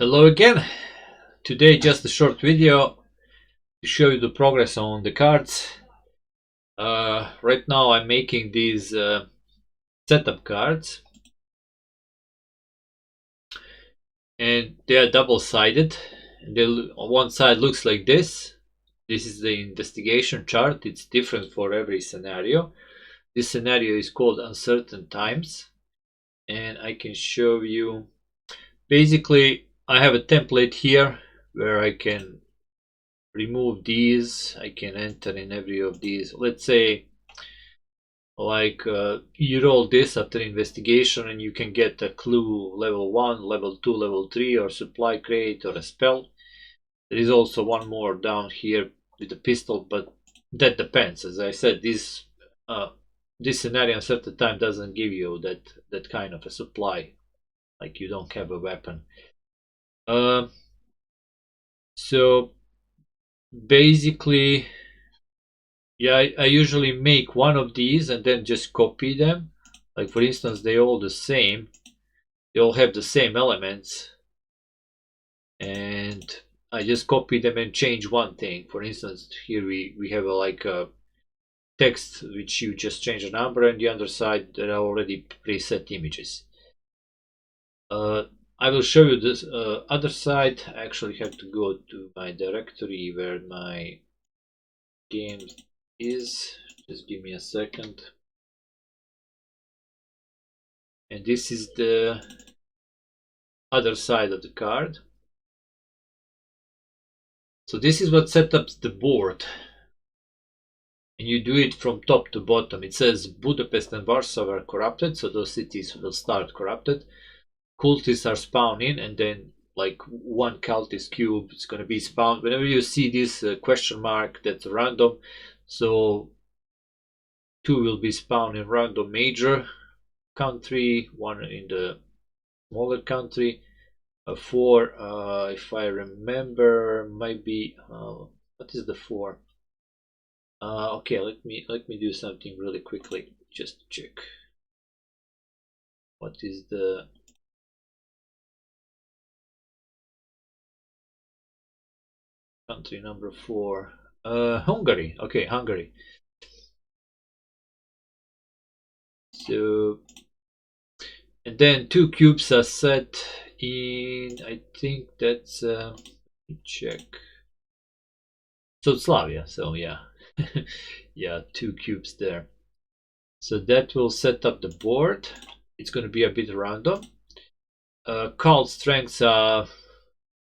Hello again. Today just a short video to show you the progress on the cards. Right now I'm making these setup cards and they are double-sided. On one side looks like this. This is the investigation chart. It's different for every scenario. This scenario is called uncertain times, and I can show you. Basically I have a template here where I can remove these. I can enter in every of these. Let's say like you roll this after investigation and you can get a clue level 1, level 2, level 3, or supply crate or a spell. There is also one more down here with a pistol, but that depends. As I said, this scenario at certain time doesn't give you that kind of a supply, like you don't have a weapon. So basically, yeah, I usually make one of these and then just copy them. Like for instance, they all the same. They all have the same elements. And I just copy them and change one thing. For instance, here we have like a text which you just change a number, and the other side there are already preset images. I will show you this other side. I actually have to go to my directory where my game is. Just give me a second. And this is the other side of the card. So this is what sets up the board. And you do it from top to bottom. It says Budapest and Warsaw are corrupted, so those cities will start corrupted. Cultists are spawning, and then like one cultist cube is going to be spawned. Whenever you see this question mark, that's random. So 2 will be spawned in random major country, 1 in the smaller country. 4, if I remember, might be what is the 4? Okay, let me do something really quickly just to check. What is the country number 4? Hungary. Okay, Hungary. So, and then 2 cubes are set in, I think that's let me check. So Slavia. So yeah. Yeah, 2 cubes there. So that will set up the board. It's going to be a bit random. Cult strengths are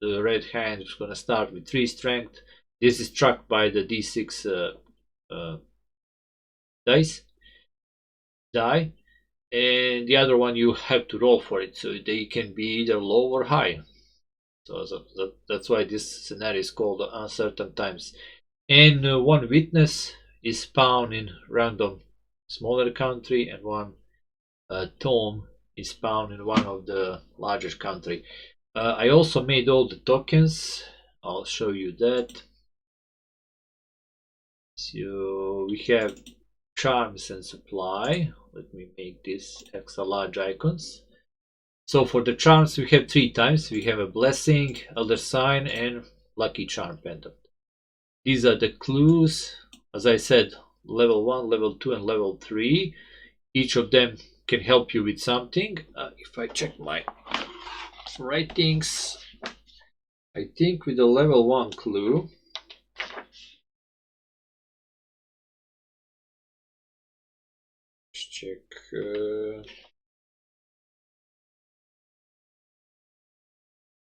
the red hand is going to start with 3 strength. This is struck by the d6 die, and the other one you have to roll for it, so they can be either low or high. So that's why this scenario is called uncertain times. And 1 witness is spawned in random smaller country, and 1 tome is spawned in one of the larger country. I also made all the tokens. I'll show you that. So we have charms and supply. Let me make this extra large icons. So for the charms we have 3 times. We have a blessing, elder sign, and lucky charm pendant. These are the clues. As I said, level 1, level 2, and level 3. Each of them can help you with something. If I check my writings, I think with the level 1 clue, let's check.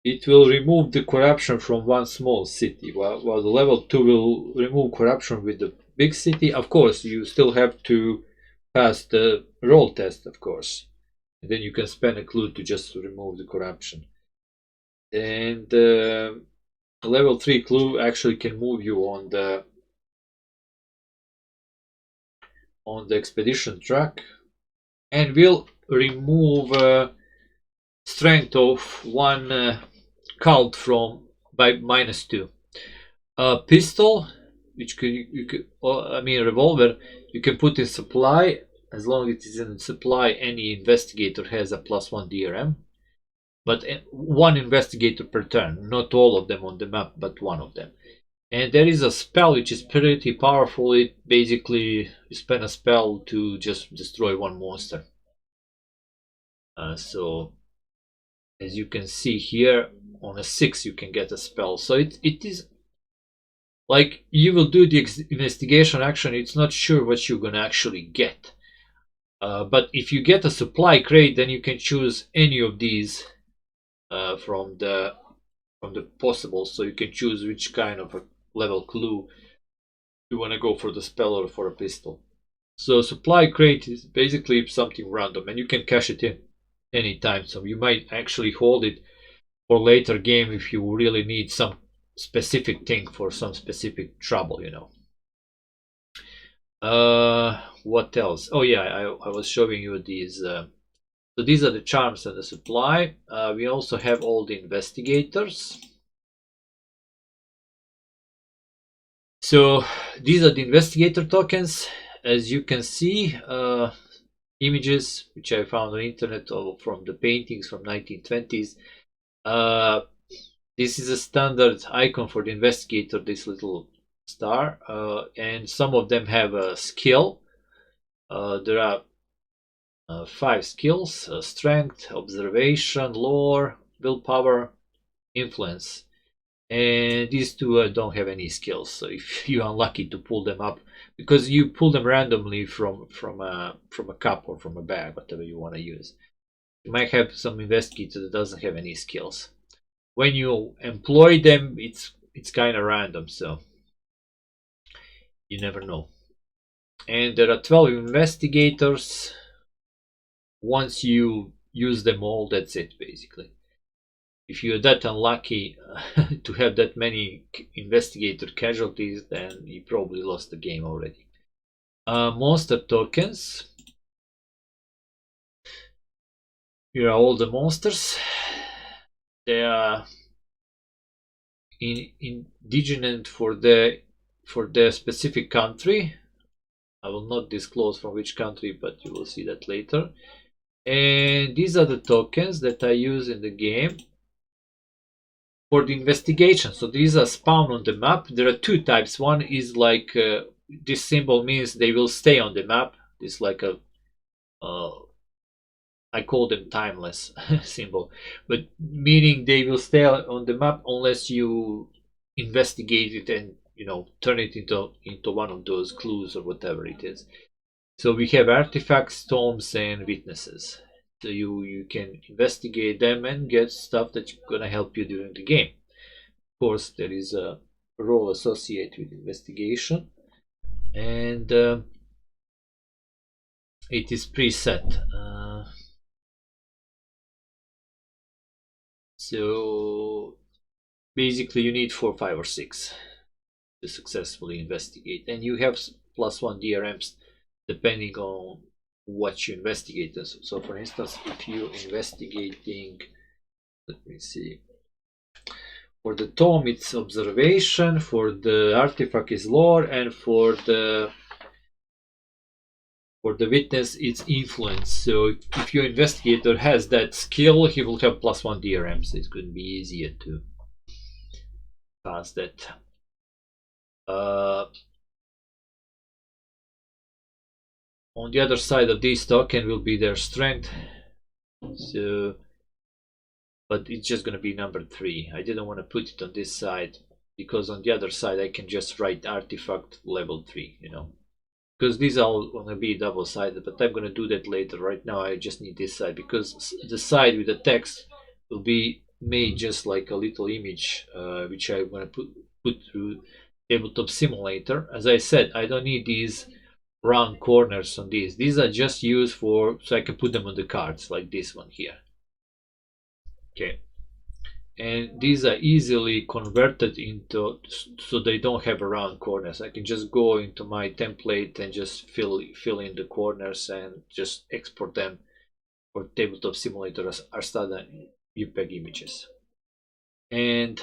It will remove the corruption from one small city, while the level 2 will remove corruption with the big city. Of course, you still have to pass the roll test, of course. And then you can spend a clue to just remove the corruption. And level 3 clue actually can move you on the expedition track, and will remove strength of 1 cult from by -2. Pistol, which you could, I mean revolver, you can put in supply. As long as it is in supply, any investigator has a +1 DRM. but one investigator per turn, not all of them on the map, but one of them. And there is a spell which is pretty powerful. It basically, you spend a spell to just destroy one monster. So as you can see here, on a 6 you can get a spell. So it is like you will do the investigation action, it's not sure what you're gonna actually get. But if you get a supply crate, then you can choose any of these from the possible. So you can choose which kind of a level clue you want to go, for the spell or for a pistol. So supply crate is basically something random, and you can cash it in anytime. So you might actually hold it for later game if you really need some specific thing for some specific trouble, you know. What else? Oh yeah, I was showing you these. So these are the charms and the supply. We also have all the investigators. So these are the investigator tokens. As you can see, images which I found on the internet from the paintings from 1920s. This is a standard icon for the investigator, this little star, and some of them have a skill. There are 5 skills: strength, observation, lore, willpower, influence. And these two don't have any skills. So if you're unlucky to pull them up, because you pull them randomly from a cup or from a bag, whatever you want to use, you might have some investigator that doesn't have any skills. When you employ them, it's kind of random, so you never know. And there are 12 investigators. Once you use them all, that's it basically. If you're that unlucky to have that many investigator casualties, then you probably lost the game already. Monster tokens. Here are all the monsters. They are indigenous for the specific country. I will not disclose from which country, but you will see that later. And these are the tokens that I use in the game for the investigation. So these are spawned on the map. There are 2 types. One is like this symbol means they will stay on the map. It's like a I call them timeless symbol, but meaning they will stay on the map unless you investigate it and, you know, turn it into one of those clues or whatever it is. So we have artifacts, tomes, and witnesses. So you can investigate them and get stuff that's gonna help you during the game. Of course, there is a role associated with investigation, and it is preset. So basically you need 4, 5, or 6 to successfully investigate, and you have +1 DRMs depending on what you investigate. So for instance, if you're investigating, let me see, for the tome it's observation, for the artifact is lore, and for the witness it's influence. So if your investigator has that skill, he will have +1 DRM, so it's going to be easier to pass that. On the other side of this token will be their strength. So, but it's just going to be number 3. I didn't want to put it on this side because on the other side I can just write artifact level 3, you know, because these are all going to be double-sided, but I'm going to do that later. Right now I just need this side because the side with the text will be made just like a little image, which I'm going to put through Tabletop Simulator. As I said, I don't need these round corners on these. These are just used for, so I can put them on the cards like this one here. Okay, and these are easily converted into, so they don't have round corners. I can just go into my template and just fill in the corners and just export them for Tabletop Simulator as standard JPEG images. And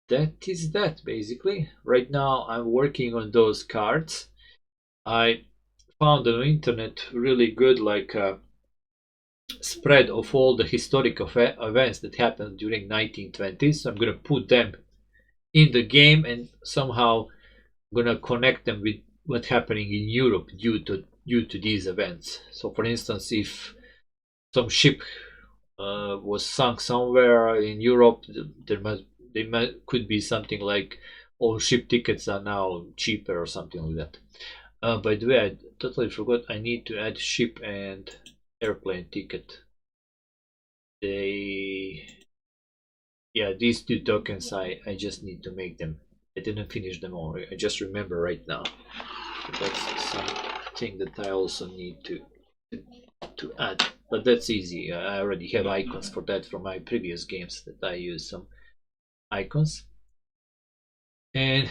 that is that basically. Right now I'm working on those cards. I found on the internet really good, like spread of all the historical events that happened during 1920s. So I'm going to put them in the game and somehow I'm going to connect them with what's happening in Europe due to these events. So for instance, if some ship was sunk somewhere in Europe, could be something like all ship tickets are now cheaper or something like that. By the way, I totally forgot I need to add ship and airplane ticket. These two tokens, I just need to make them. I didn't finish them all. I just remember right now. That's something that I also need to add, but that's easy. I already have icons for that from my previous games that I use some icons. And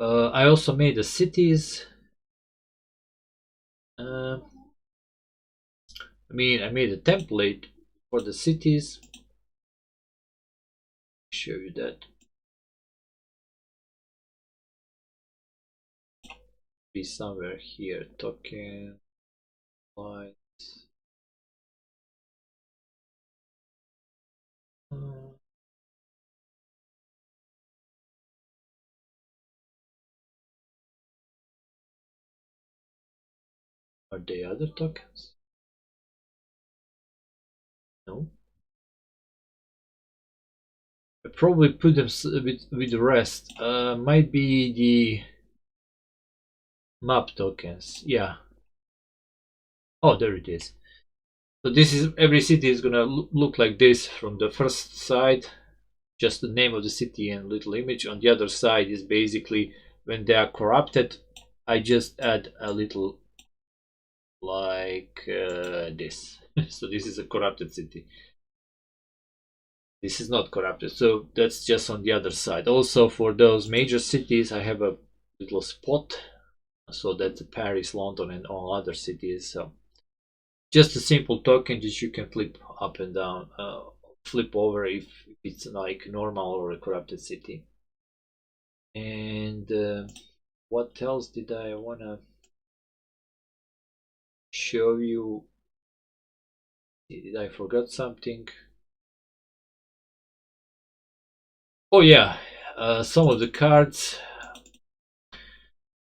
I also made the cities. I made a template for the cities. Show you that. Be somewhere here. Token lines. Are they other tokens? No. I probably put them with the rest. Might be the map tokens. Yeah. Oh, there it is. So this is every city is gonna look like this from the first side, just the name of the city and little image. On the other side is basically when they are corrupted. I just add a little like this. So this is a corrupted city. This is not corrupted, so that's just on the other side. Also for those major cities, I have a little spot. So that's Paris, London, and all other cities. So just a simple token that you can flip up and down, flip over if it's like normal or a corrupted city. And what else did I wanna show you? Did I forget something? Oh yeah, some of the cards.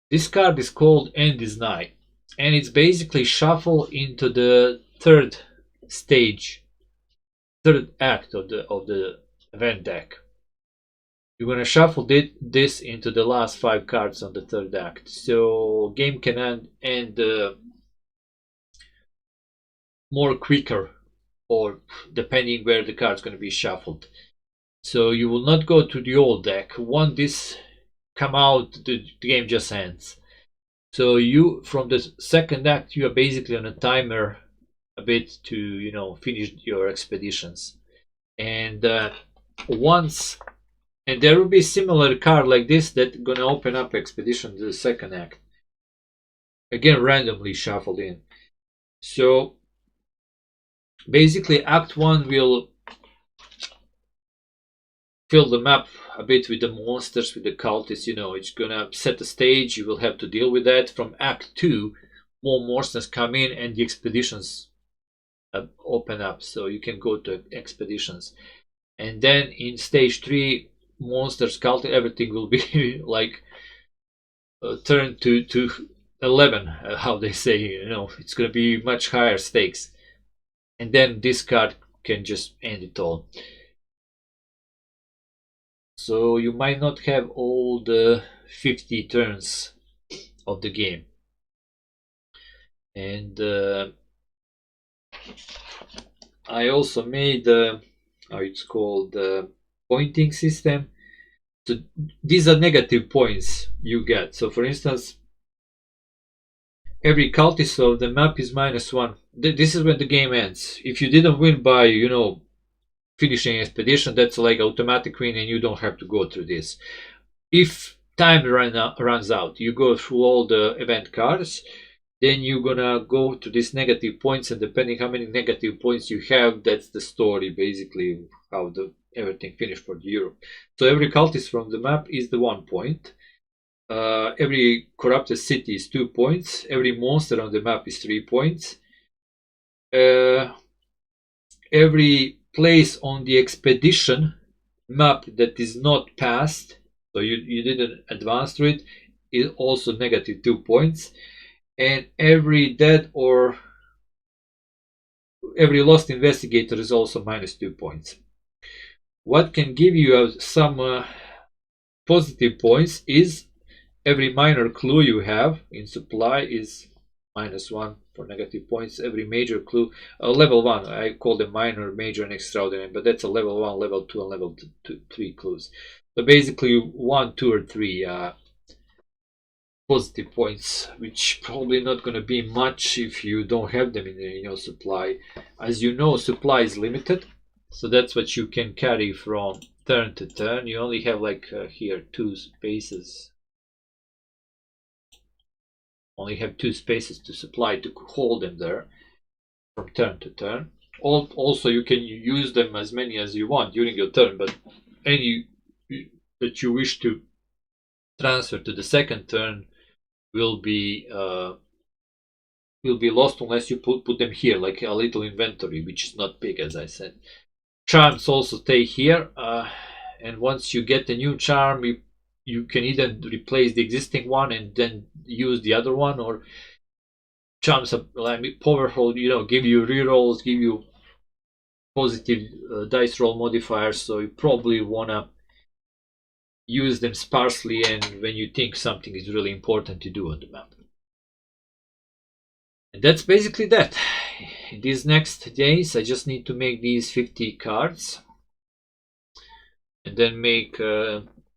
This card is called End is Nigh, and it's basically shuffle into the third stage, third act of the event deck. You're gonna shuffle this into the last 5 cards on the third act, so game can end more quicker, or depending where the card's gonna be shuffled. So you will not go to the old deck. Once this come out, the game just ends. So you, from the second act, you are basically on a timer a bit to finish your expeditions. And once, and there will be a similar card like this that gonna open up expedition to the second act. Again, randomly shuffled in. So basically, Act 1 will fill the map a bit with the monsters, with the cultists. It's gonna set the stage. You will have to deal with that. From Act 2, more monsters come in and the expeditions open up, so you can go to expeditions. And then in stage 3, monsters, cultists, everything will be like turned to 11, how they say. It's gonna be much higher stakes. And then this card can just end it all. So you might not have all the 50 turns of the game. And I also made how it's called, pointing system. So these are negative points you get. So for instance, every cultist of the map is -1. This is when the game ends. If you didn't win by finishing expedition, that's like automatic win and you don't have to go through this. If time runs out, you go through all the event cards, then you're gonna go to these negative points, and depending how many negative points you have, that's the story, basically how everything finished for Europe. So every cultist from the map is the 1 point. Every corrupted city is 2 points. Every monster on the map is 3 points. every place on the expedition map that is not passed, so you didn't advance through it, is also negative 2 points, and every dead or every lost investigator is also minus 2 points. What can give you some positive points is every minor clue you have in supply is -1 for negative points. Every major clue, level 1, I call them minor, major, and extraordinary, but that's a level 1, level 2, and level 3 clues. So basically 1, 2, or 3 positive points, which probably not going to be much if you don't have them in your supply. As you know, supply is limited, so that's what you can carry from turn to turn. You only have like here 2 spaces. Only have 2 spaces to supply to hold them there from turn to turn. Also, you can use them as many as you want during your turn, but any that you wish to transfer to the second turn will be lost unless you put them here, like a little inventory, which is not big, as I said. Charms also stay here, and once you get a new charm, you can either replace the existing one and then use the other one, or charms are powerful, give you rerolls, give you positive dice roll modifiers, so you probably want to use them sparsely and when you think something is really important to do on the map. And that's basically that. In these next days, I just need to make these 50 cards and then make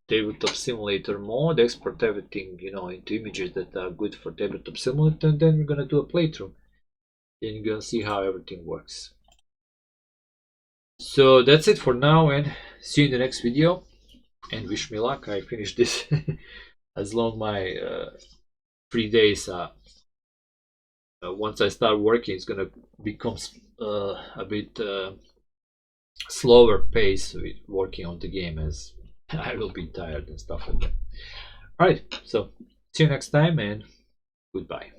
Tabletop Simulator mode, export everything into images that are good for Tabletop Simulator, and then we're gonna do a playthrough. Then you're gonna see how everything works. So that's it for now, and see you in the next video, and wish me luck. I finished this as long my 3 days once I start working, it's gonna become a bit slower pace with working on the game, as I will be tired and stuff like that. Alright, so see you next time, and goodbye.